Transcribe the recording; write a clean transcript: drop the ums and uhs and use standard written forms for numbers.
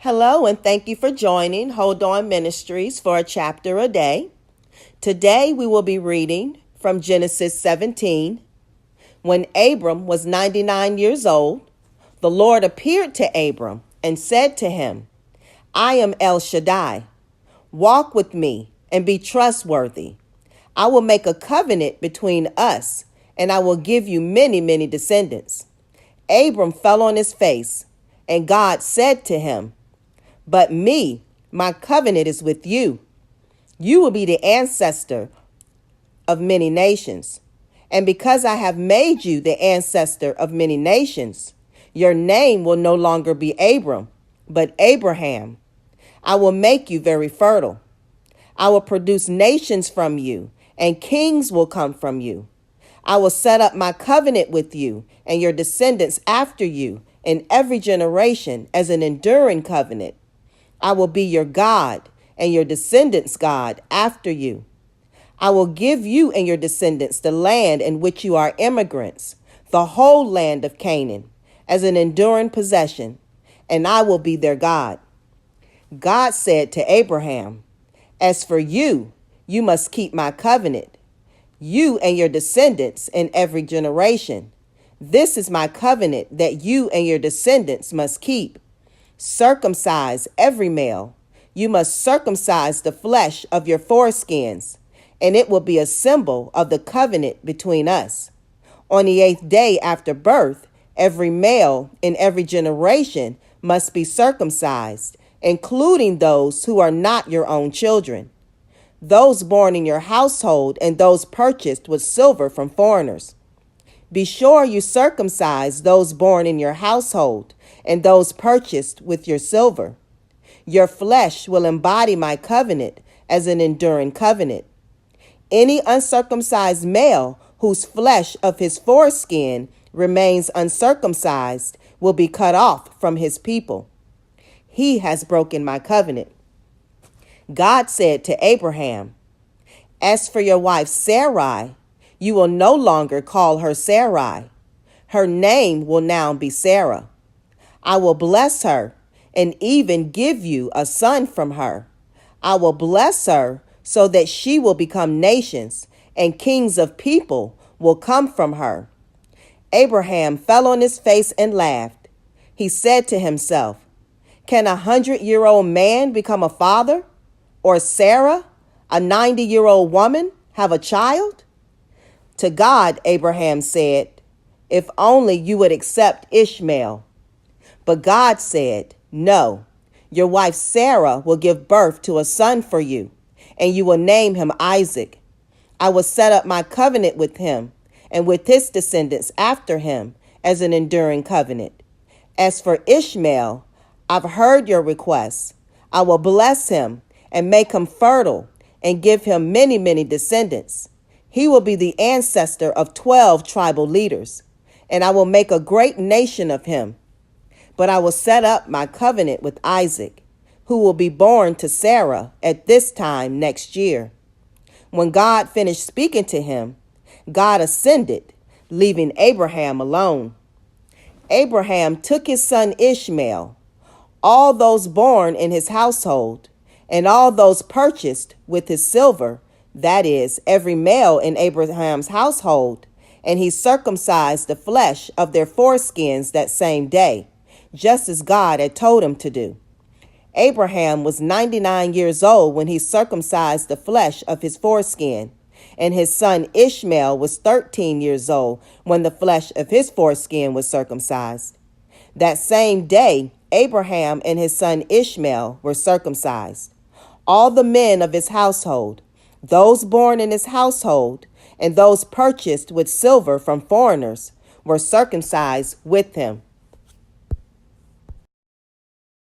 Hello, and thank you for joining Hold On Ministries for a chapter a day. Today we will be reading from Genesis 17. When Abram was 99 years old, the Lord appeared to Abram and said to him, I am El Shaddai. Walk with me and be trustworthy. I will make a covenant between us, and I will give you many, many descendants. Abram fell on his face, and God said to him, But me, my covenant is with you. You will be the ancestor of many nations. And because I have made you the ancestor of many nations, your name will no longer be Abram, but Abraham. I will make you very fertile. I will produce nations from you, and kings will come from you. I will set up my covenant with you and your descendants after you in every generation as an enduring covenant. I will be your God and your descendants' God after you. I will give you and your descendants the land in which you are immigrants, the whole land of Canaan, as an enduring possession, and I will be their God. God said to Abraham, As for you, you must keep my covenant, you and your descendants in every generation. This is my covenant that you and your descendants must keep. Circumcise every male. You must circumcise the flesh of your foreskins, and it will be a symbol of the covenant between us. On the 8th day after birth, every male in every generation must be circumcised, including those who are not your own children, those born in your household and those purchased with silver from foreigners. Be sure you circumcise those born in your household and those purchased with your silver. Your flesh will embody my covenant as an enduring covenant. Any uncircumcised male whose flesh of his foreskin remains uncircumcised will be cut off from his people. He has broken my covenant. God said to Abraham, As for your wife Sarai, you will no longer call her Sarai. Her name will now be Sarah. I will bless her and even give you a son from her. I will bless her so that she will become nations, and kings of people will come from her. Abraham fell on his face and laughed. He said to himself, Can a 100-year-old man become a father? Or Sarah, a 90-year-old woman, have a child? To God, Abraham said, If only you would accept Ishmael. But God said, No, your wife Sarah will give birth to a son for you, and you will name him Isaac. I will set up my covenant with him and with his descendants after him as an enduring covenant. As for Ishmael, I've heard your requests. I will bless him and make him fertile and give him many, many descendants. He will be the ancestor of 12 tribal leaders, and I will make a great nation of him. But I will set up my covenant with Isaac, who will be born to Sarah at this time next year. When God finished speaking to him, God ascended, leaving Abraham alone. Abraham took his son Ishmael, all those born in his household, and all those purchased with his silver, that is, every male in Abraham's household, and he circumcised the flesh of their foreskins that same day, just as God had told him to do. Abraham was 99 years old when he circumcised the flesh of his foreskin, and his son Ishmael was 13 years old when the flesh of his foreskin was circumcised. That same day, Abraham and his son Ishmael were circumcised. All the men of his household, those born in his household, and those purchased with silver from foreigners, were circumcised with him.